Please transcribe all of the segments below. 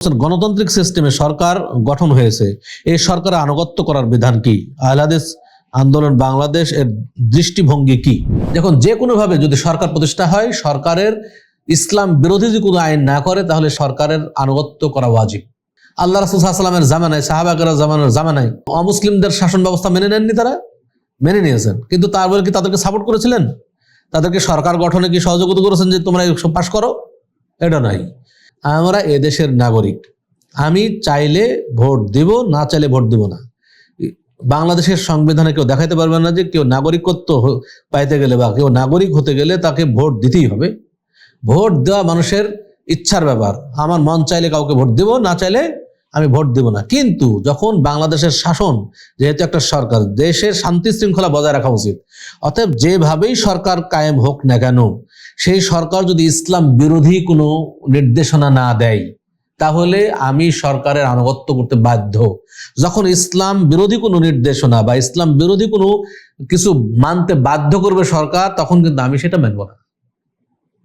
গণতান্ত্রিক সিস্টেমে সরকার গঠন হয়েছে, এই সরকারের আনুগত্য করার বিধান কি? আহলে হাদিস আন্দোলন বাংলাদেশ এর দৃষ্টিভঙ্গি কি? দেখুন, যে কোনো ভাবে যদি সরকার প্রতিষ্ঠা হয়, সরকারের ইসলাম বিরোধী যদি কোনো আইন না করে, তাহলে সরকারের আনুগত্য করা ওয়াজিব। আল্লাহ রাসূল সাল্লাল্লাহু আলাইহি ওয়াসাল্লামের জামানায়, সাহাবাগণের জামানায় অমুসলিমদের শাসন ব্যবস্থা মেনে নেননি, তারা মেনে নিয়েছেন, কিন্তু তারপরে কি তাদেরকে সাপোর্ট করেছিলেন? তাদেরকে সরকার গঠনে কি সহযোগিতা করেছেন যে তোমরা সব পাশ করো? এটা নাই। আমরা এদেশের নাগরিক, আমি চাইলে ভোট দিব, না চাইলে ভোট দিব না। বাংলাদেশের সংবিধানে কেউ দেখাইতে পারবে না যে কেউ নাগরিকত্ব পাইতে গেলে বা কেউ নাগরিক হতে গেলে তাকে ভোট দিতেই হবে। ভোট দেওয়া মানুষের ইচ্ছার ব্যাপার। আমার মন চাইলে কাউকে ভোট দিব, না চাইলে আমি ভোট দিব না। কিন্তু যখন বাংলাদেশের শাসন, যেহেতু একটা সরকার, দেশের শান্তি শৃঙ্খলা বজায় রাখা উচিত। অতএব যেভাবেই সরকার কায়েম হোক না কেন, সেই সরকার যদি ইসলাম বিরোধী কোনো নির্দেশনা না দেয়, তাহলে আমি সরকারের আনুগত্য করতে বাধ্য। যখন ইসলাম বিরোধী কোনো নির্দেশনা বা ইসলাম বিরোধী কোনো কিছু মানতে বাধ্য করবে সরকার, তখন কিন্তু আমি সেটা মানব না।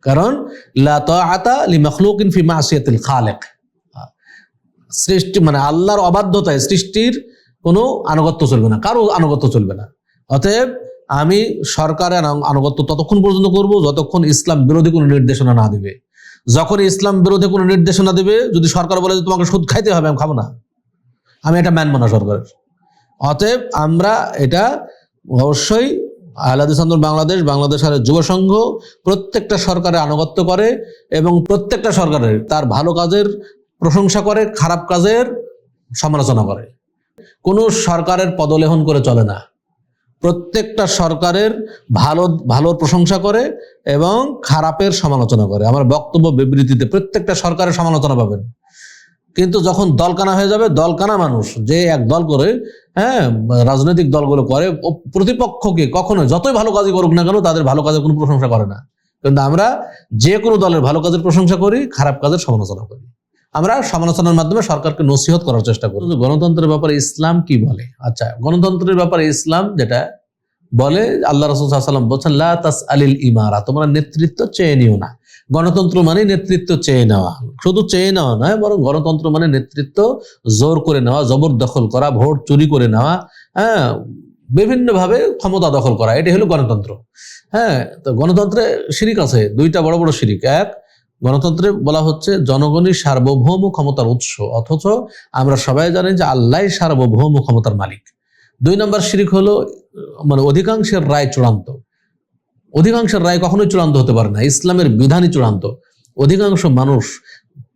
কারণ লা তাআতা লিমাখলুকিন ফি মাসিয়াতিল খালিক, সৃষ্টি মানে আল্লাহর অবাধ্যতায় সৃষ্টির কোনো আনুগত্য চলবে না, কারো আনুগত্য চলবে না। অতএব আমি সরকারের আনুগত্য ততক্ষণ পর্যন্ত করব যতক্ষণ ইসলাম বিরোধী কোনো নির্দেশনা না দিবে। যখন ইসলাম বিরোধী কোনো নির্দেশনা দিবে, যদি সরকার বলে যে তোমাকে সুদ খাইতে হবে, আমি খাবো না, আমি এটা মানব না সরকারের। অতএব আমরা এটা অবশ্যই আহলে হাদিস আন্দোলন বাংলাদেশ আর যুব সংঘ প্রত্যেকটা সরকারের আনুগত্য করে এবং প্রত্যেকটা সরকারের তার ভালো কাজের প্রশংসা করে, খারাপ কাজের সমালোচনা করে। কোনো সরকারের পদলেহন করে চলে না। প্রত্যেকটা সরকারের ভালোর প্রশংসা করে এবং খারাপের সমালোচনা করে। আমার বক্তব্য বিবৃতিতে প্রত্যেকটা সরকারের সমালোচনা পাবেন। কিন্তু যখন দলকানা হয়ে যাবে, দলকানা মানুষ যে এক দল করে, রাজনৈতিক দলগুলো করে, প্রতিপক্ষকে কখনো যতই ভালো কাজই করুক না কেন, তাদের ভালো কাজের কোনো প্রশংসা করে না। কিন্তু আমরা যে কোনো দলের ভালো কাজের প্রশংসা করি, খারাপ কাজের সমালোচনা করি। আমরা সমালোচনার মাধ্যমে সরকারকে নসিহত করার চেষ্টা করি। গণতন্ত্রের ব্যাপারে ইসলাম কি বলে? আচ্ছা, গণতন্ত্রের ব্যাপারে ইসলাম যেটা বলে, আল্লাহ রাসূল সাল্লাল্লাহু আলাইহি ওয়াসাল্লাম বলেছেন, লা তাসআলিল ইমারা, তোমরা নেতৃত্ব চেয়ে নিও না। গণতন্ত্র মানে নেতৃত্ব চেয়ে নেওয়া, শুধু চেয়ে নেওয়া নয়, বরং গণতন্ত্র মানে নেতৃত্ব জোর করে নেওয়া, জবরদখল করা, ভোট চুরি করে নেওয়া, বিভিন্ন ভাবে ক্ষমতা দখল করা, এটাই হলো গণতন্ত্র। তো গণতন্ত্রে শিরিক আছে, দুইটা বড় বড় শিরিক। এক, গণতন্ত্রে বলা হচ্ছে জনগণই সার্বভৌম ক্ষমতার উৎস, অথচ আমরা সবাই জানি যে আল্লাহই সার্বভৌম ক্ষমতার মালিক। দুই নম্বর শিরিক হলো মানে অধিকাংশের রায় চূড়ান্ত। অধিকাংশের রায় কখনোই চূড়ান্ত হতে পারে না, ইসলামের বিধানই চূড়ান্ত। অধিকাংশ মানুষ,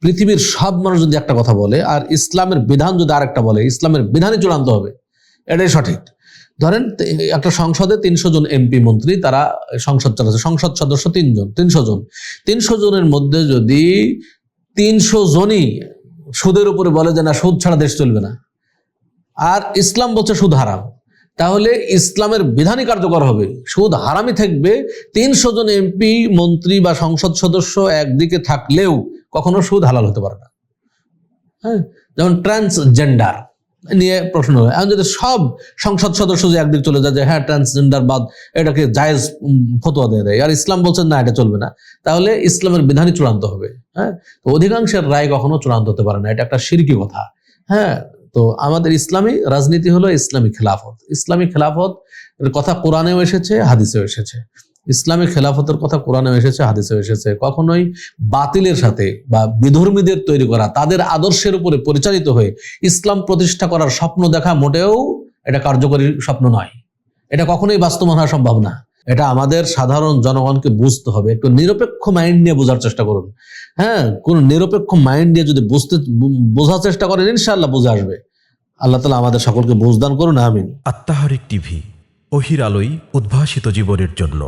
পৃথিবীর সব মানুষ যদি একটা কথা বলে আর ইসলামের বিধান যদি আরেকটা বলে, ইসলামের বিধানই চূড়ান্ত হবে, এটাই সঠিক। ধরেন একটা সংসদে 300 জন এমপি মন্ত্রী, তারা সংসদ চালাচ্ছে, সংসদ সদস্য 300 জন। 300 জনের মধ্যে যদি 300 জনই সুদের উপরে বলে যে না, সুদ ছাড়া দেশ চলবে না, আর ইসলাম বলছে সুদ হারাম, তাহলে ইসলামের বিধানই কার্যকর হবে, সুদ হারামই থাকবে। 300 জন এমপি মন্ত্রী বা সংসদ সদস্য একদিকে থাকলেও কখনো সুদ হালাল হতে পারে না। যেমন ট্রান্সজেন্ডার নিয়ে প্রশ্ন হয়, এখন যদি সব সংসদ সদস্য যে একদিকে চলে যায় যে হ্যাঁ ট্রান্সজেন্ডার বাদ, এটাকে জায়েজ ফতোয়া দিয়ে দেয়, আর ইসলাম বলছেন না এটা চলবে না, তাহলে ইসলামের বিধানই চূড়ান্ত হবে। তো অধিকাংশের রায় কখনো চূড়ান্ত হতে পারে না, এটা একটা শিরকি কথা। তো আমাদের ইসলামী রাজনীতি হলো ইসলামী খেলাফত। ইসলামী খেলাফত এর কথা কোরআনেও এসেছে, হাদিসেও এসেছে। ইসলামী খেলাফতের কথা কোরআনেও এসেছে, হাদিসেও এসেছে। কখনোই বাতিলের সাথে বা বিধর্মীদের তৈরি করা, তাদের আদর্শের উপরে পরিচালিত হয়ে ইসলাম প্রতিষ্ঠা করার স্বপ্ন দেখা মোটেও এটা কার্যকরী স্বপ্ন নয়। এটা কখনোই বাস্তবায়ন হওয়া সম্ভব না। এটা আমাদের সাধারণ জনগণকে বুঝতে হবে। একটু নিরপেক্ষ মাইন্ড নিয়ে বোঝার চেষ্টা করুন। কোন নিরপেক্ষ মাইন্ড নিয়ে যদি বোঝার চেষ্টা করেন, ইনশাআল্লাহ বুঝে আসবে। আল্লাহ তাআলা আমাদের সকলকে বুঝদান করুন, আমিন। আত্মাহারিক টিভি, ওহির আলোয় উদ্ভাসিত জীবনের জন্য।